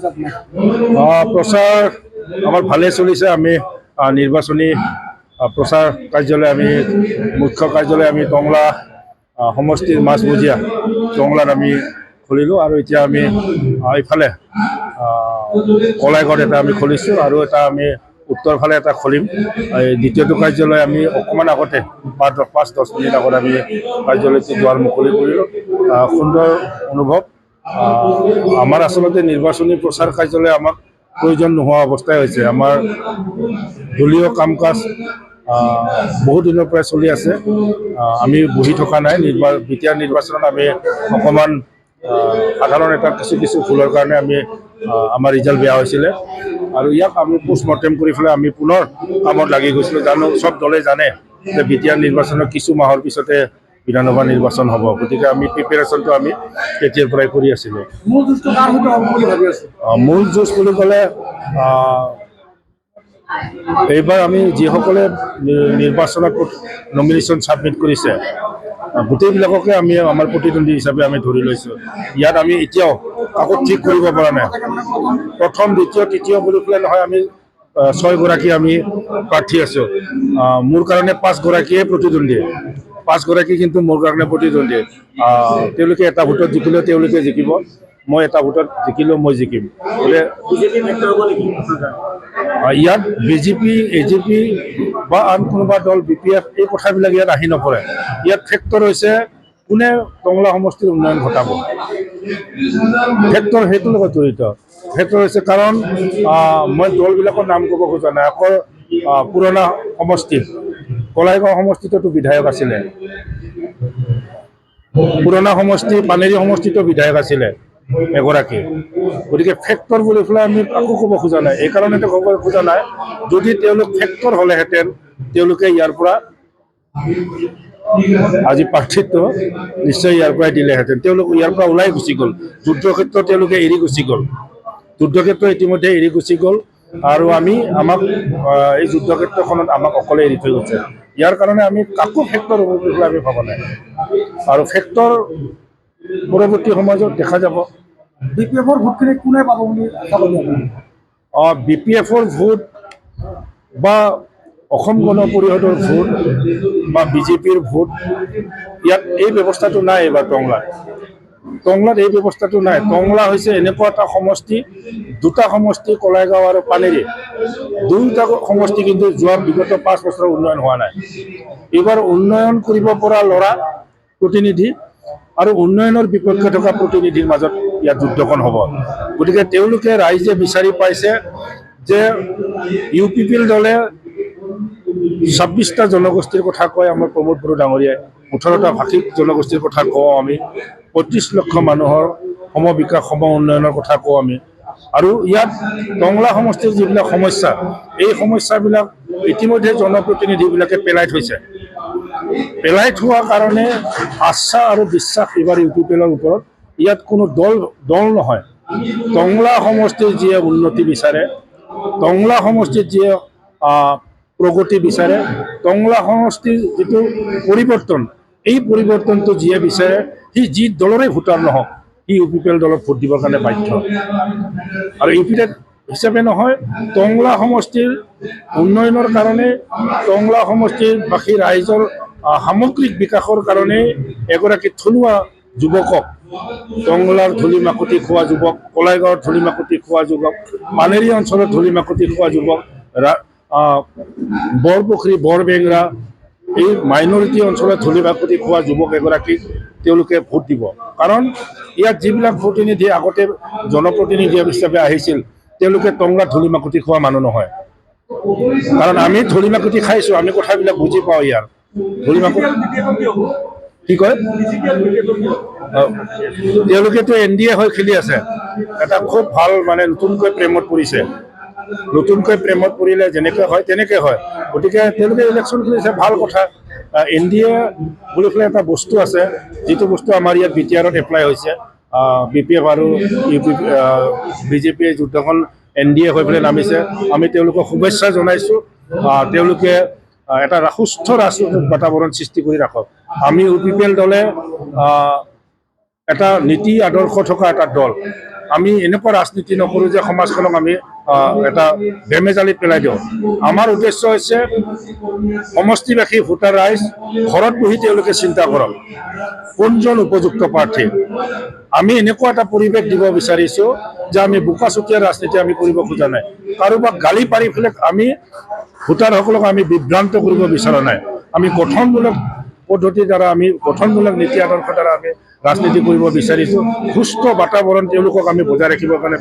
চলিছে আপোনাৰ? প্ৰচাৰ আমাৰ ভালে চলিছে। আমি নিৰ্বাচনী প্ৰচাৰ কাৰ্যালয়, আমি মুখ্য কাৰ্যালয় আমি টংলা সমষ্টিৰ মাজমজিয়া টংলাত আমি খুলিলোঁ, আৰু এতিয়া আমি ইফালে কলাইগড় এটা আমি খুলিছোঁ, আৰু এটা আমি উত্তৰ ফালে এটা খুলিম। এই দ্বিতীয়টো কাৰ্যালয় আমি অকণমান আগতে 5-10 মিনিট আগত আমি কাৰ্যালয়টো দুৱাৰ মুকলি কৰিলোঁ। সুন্দৰ অনুভৱ। আমাৰ আচলতে নিৰ্বাচনী প্ৰচাৰ কাৰ্যালয় আমাক প্ৰয়োজন নোহোৱা অৱস্থাই হৈছে। আমাৰ দলীয় কাম কাজ বহুত দিনৰ পৰাই চলি আছে। আমি বহি থকা নাই। বিটিআৰ নিৰ্বাচনত আমি অকণমান সাধাৰণ এটা কিছু ভুলৰ কাৰণে আমাৰ ৰিজাল্ট বেয়া হৈছিলে, আৰু ইয়াক আমি পোষ্টমৰ্টেম কৰি পেলাই আমি পুনৰ কামত লাগি গৈছিলোঁ। চব দলে জানে যে বিটিআৰ নিৰ্বাচনৰ কিছু মাহৰ পিছতে বিধানসভা নিৰ্বাচন হ'ব, গতিকে আমি প্ৰিপেৰেশ্যনটো আমি তেতিয়াৰ পৰাই কৰি আছিলোঁ। মূল যুঁজটো কাৰ সৈতে হ'ব বুলি ভাবি আছে? মূল যুঁজ বুলি ক'লে এইবাৰ আমি যিসকলে নিৰ্বাচনত নমিনেশ্যন ছাবমিট কৰিছে গোটেইবিলাককে আমি আমাৰ প্ৰতিদ্বন্দ্বী হিচাপে আমি ধৰি লৈছোঁ। ইয়াত আমি এতিয়াও কাকো ঠিক কৰিব পৰা নাই। প্ৰথম, দ্বিতীয়, তৃতীয় বুলি পেলাই নহয়, আমি 6 গৰাকী আমি প্ৰাৰ্থী আছোঁ। মোৰ কাৰণে 5 গৰাকীয়ে প্ৰতিদ্বন্দ্বী, 5 গৰাকী কিন্তু মোৰ কাৰণে প্ৰতিদ্বন্দ্বী। তেওঁলোকে এটা ভোটত জিকিলেও তেওঁলোকে জিকিব, মই এটা ভোটত জিকিলেও মই জিকিম। ইয়াত বিজেপি, এজেপি বা আন কোনোবা দল, BPF, এই কথাবিলাক ইয়াত আহি নপৰে। ইয়াত ফেক্টৰ হৈছে কোনে টংলা সমষ্টিৰ উন্নয়ন ঘটাব। ফেক্টৰ সেইটোৰ লগত জড়িত। ফেক্টৰ হৈছে কাৰণ মই দলবিলাকৰ নাম ক'ব খোজা নাই। অকল পুৰণা সমষ্টিত কলাইগাঁও সমষ্টিতো বিধায়ক আছিলে, পুৰণা সমষ্টি পানেৰী সমষ্টিতো বিধায়ক আছিলে এগৰাকী। গতিকে ফেক্টৰ বুলি পেলাই আমি কাকো ক'ব খোজা নাই। এই কাৰণতে ক'ব খোজা নাই, যদি তেওঁলোক ফেক্টৰ হ'লেহেঁতেন তেওঁলোকে ইয়াৰ পৰা আজি প্ৰাৰ্থিত্ব নিশ্চয় ইয়াৰ পৰাই দিলেহেঁতেন। তেওঁলোক ইয়াৰ পৰা ওলাই গুচি গ'ল। যুদ্ধক্ষেত্ৰ তেওঁলোকে এৰি গুচি গ'ল। যুদ্ধক্ষেত্ৰ ইতিমধ্যে এৰি গুচি গ'ল, আৰু আমাক এই যুদ্ধক্ষেত্ৰখনত আমাক অকলে এৰি থৈ গৈছে। ইয়াৰ কাৰণে আমি কাকো ফেক্টৰ হ'ব বুলি আমি ভবা নাই, আৰু ফেক্টৰ পৰৱৰ্তী সমাজত দেখা যাব। BPFৰ ভোটখিনি কোনে পাব বুলি আশা কৰি আপুনি? BPFৰ ভোট বা অসম গণ পৰিষদৰ ভোট বা বিজেপিৰ ভোট, ইয়াত এই ব্যৱস্থাটো নাই। এইবাৰ টংলাত এই ব্যৱস্থাটো নাই। টংলা হৈছে এনেকুৱা এটা সমষ্টি, দুটা সমষ্টি, কলাইগাঁও আৰু পানেৰী, দুয়োটা সমষ্টি কিন্তু যোৱা বিগত 5 বছৰৰ উন্নয়ন হোৱা নাই। এইবাৰ উন্নয়ন কৰিব পৰা ল'ৰা প্ৰতিনিধি আৰু উন্নয়নৰ বিপক্ষে থকা প্ৰতিনিধিৰ মাজত ইয়াত যুদ্ধখন হ'ব। গতিকে তেওঁলোকে ৰাইজে বিচাৰি পাইছে যে UPPL দলে 26টা জনগোষ্ঠীৰ কথা কয় আমাৰ প্ৰমোদ বড়ো ডাঙৰীয়াই, 18টা ভাষিক জনগোষ্ঠীৰ কথা কওঁ আমি, 35 লক্ষ মানুহৰ সমবিকাশ সম উন্নয়নৰ কথা কওঁ আমি। আৰু ইয়াত টংলা সমষ্টিৰ যিবিলাক সমস্যা, এই সমস্যাবিলাক ইতিমধ্যে জনপ্ৰতিনিধিবিলাকে পেলাই থৈছে। পেলাই থোৱা কাৰণে আস্থা আৰু বিশ্বাস এইবাৰ UPPLৰ ওপৰত। ইয়াত কোনো দল নহয়। টংলা সমষ্টিৰ যিয়ে উন্নতি বিচাৰে, টংলা সমষ্টিত যিয়ে প্ৰগতি বিচাৰে, টংলা সমষ্টিৰ যিটো পৰিৱৰ্তন, এই পৰিৱৰ্তনটো যিয়ে বিচাৰে, সি যি দলৰে ভোটাৰ নহওক, সি UPPL দলক ভোট দিবৰ কাৰণে বাধ্য। আৰু UPPL হিচাপে নহয়, টংলা সমষ্টিৰ উন্নয়নৰ কাৰণে, টংলা সমষ্টিৰ বাকী ৰাইজৰ সামগ্ৰিক বিকাশৰ কাৰণে এগৰাকী থলুৱা যুৱকক, টংলাৰ ধূলি মাকতি খোৱা যুৱক, কলাইগাঁৱৰ ধূলি মাকতি খোৱা যুৱক, পানেৰী অঞ্চলৰ ধূলি মাকতি খোৱা যুৱক, বৰপুখুৰী, বৰবেংৰা, এই মাইনৰিটি অঞ্চলত ধূলি মাকতি খোৱা যুৱক এগৰাকীক তেওঁলোকে ভোট দিব। কাৰণ ইয়াত যিবিলাক প্ৰতিনিধি আগতে জনপ্ৰতিনিধি হিচাপে আহিছিল, তেওঁলোকে টংলাত ধূলি মাকতি খোৱা মানুহ নহয়। কাৰণ আমি ধূলি মাকতি খাইছোঁ, আমি কথাবিলাক বুজি পাওঁ। ইয়াৰ ধূলি মাকতি কি কয়, তেওঁলোকেতো NDA হৈ খেলি আছে। এটা খুব ভাল নতুনকৈ প্ৰেমত পৰিছে। নতুনকৈ প্ৰেমত পৰিলে যেনেকৈ হয় তেনেকৈ হয়। গতিকে তেওঁলোকে ইলেকশ্যন খেলিছে, ভাল কথা। NDA বুলি পেলাই এটা বস্তু আছে, যিটো বস্তু আমাৰ ইয়াত BTRত এপ্লাই হৈছে। BPF আৰু BJPয়ে যুদ্ধখন NDA হৈ পেলাই নামিছে। আমি তেওঁলোকক শুভেচ্ছা জনাইছোঁ। তেওঁলোকে এটা সুস্থ ৰাজনৈতিক বাতাবৰণ সৃষ্টি কৰি ৰাখক। আমি UPPL দলে এটা নীতি আদৰ্শ থকা এটা দল। আমি এনেকুৱা ৰাজনীতি নকৰোঁ যে সমাজখনক আমি এটা বেমেজালি পেলাই দিওঁ। আমাৰ উদ্দেশ্য হৈছে সমষ্টিবাসী ভোটাৰ ৰাইজ ঘৰত বহি তেওঁলোকে চিন্তা কৰক কোনজন উপযুক্ত প্ৰাৰ্থী। আমি এনেকুৱা এটা পৰিৱেশ দিব বিচাৰিছোঁ যে আমি বোকাচুতীয়া ৰাজনীতি আমি কৰিব খোজা নাই। কাৰোবাক গালি পাৰি পেলাই আমি ভোটাৰসকলক আমি বিভ্ৰান্ত কৰিব বিচৰা নাই। আমি গঠনমূলক পদ্ধতিৰ দ্বাৰা আমি গঠনমূলক নীতি আদৰ্শৰ দ্বাৰা আমি ৰাজনীতি কৰিব বিচাৰিছোঁ। সুস্থ বাতাবৰণ তেওঁলোকক আমি বজাই ৰাখিবৰ কাৰণে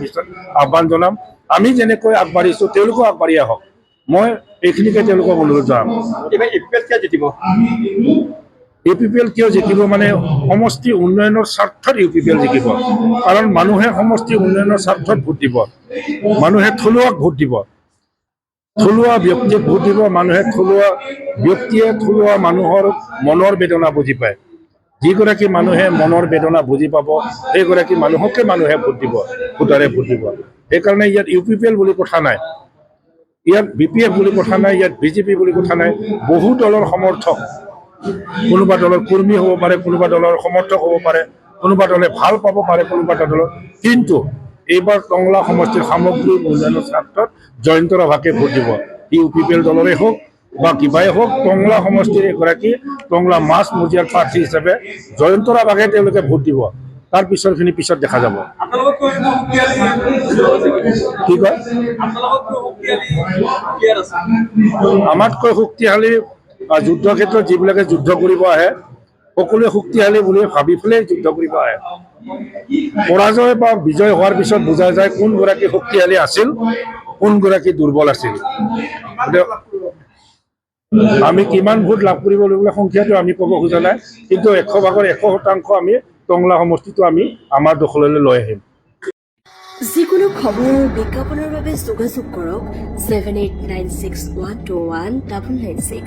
আহ্বান জনাম। আমি যেনেকৈ আগবাঢ়িছোঁ তেওঁলোকেও আগবাঢ়ি আহক। মই এইখিনিকে তেওঁলোকক অনুৰোধ জনাম। UPPL কিয় জিকিব মানে সমষ্টি উন্নয়নৰ স্বাৰ্থত UPPL জিকিব। কাৰণ মানুহে সমষ্টি উন্নয়নৰ স্বাৰ্থত ভোট দিব। মানুহে থলুৱাক ভোট দিব, থলুৱা ব্যক্তিক ভোট দিব। মানুহে থলুৱা ব্যক্তিয়ে থলুৱা মানুহৰ মনৰ বেদনা বুজি পায়। যিগৰাকী মানুহে মনৰ বেদনা বুজি পাব সেইগৰাকী মানুহকে মানুহে ভোট দিব, ভোটাৰে ভোট দিব। সেইকাৰণে ইয়াত UPPL বুলি কথা নাই, ইয়াত BPF বুলি কথা নাই, ইয়াত BJP বুলি কথা নাই। বহু দলৰ সমৰ্থক, কোনোবা দলৰ কৰ্মী হ'ব পাৰে, কোনোবা দলৰ সমৰ্থক হ'ব পাৰে, কোনোবা দলে ভাল পাব পাৰে, কোনোবা দলৰ। কিন্তু এইবাৰ টংলা সমষ্টিৰ সামগ্ৰিক উন্নয়নৰ স্বাৰ্থত জয়ন্ত ৰাভাকে ভোট দিব। UPPL দলৰে হওক বা কিবাই হওক, টংলা সমষ্টিৰ এগৰাকী টংলা মাছ মজিয়াৰ প্ৰাৰ্থী হিচাপে জয়ন্ত ৰাভাকে তেওঁলোকে ভোট দিব। তাৰ পিছৰখিনি পিছত দেখা যাব। কি কয়? আমাতকৈ শক্তিশালী যুদ্ধ ক্ষেত্ৰত যিবিলাকে যুদ্ধ কৰিব আহে সকলোৱে শক্তিশালী বুলি ভাবি পেলাই যুদ্ধ কৰিব আহে। পৰাজয় বা বিজয় হোৱাৰ পিছত বুজা যায় কোনগৰাকী শক্তিশালী আছিল, কোনগৰাকী দুৰ্বল আছিল। আমি কিমান ভোট লাভ কৰিব লাগিব সংখ্যাটো আমি ক'ব খোজা নাই, কিন্তু 100% আমি টংলা সমষ্টিটো আমি আমাৰ দখললৈ লৈ আহিম। যিকোনো খবৰ আৰু বিজ্ঞাপনৰ বাবে যোগাযোগ কৰক 7896121996।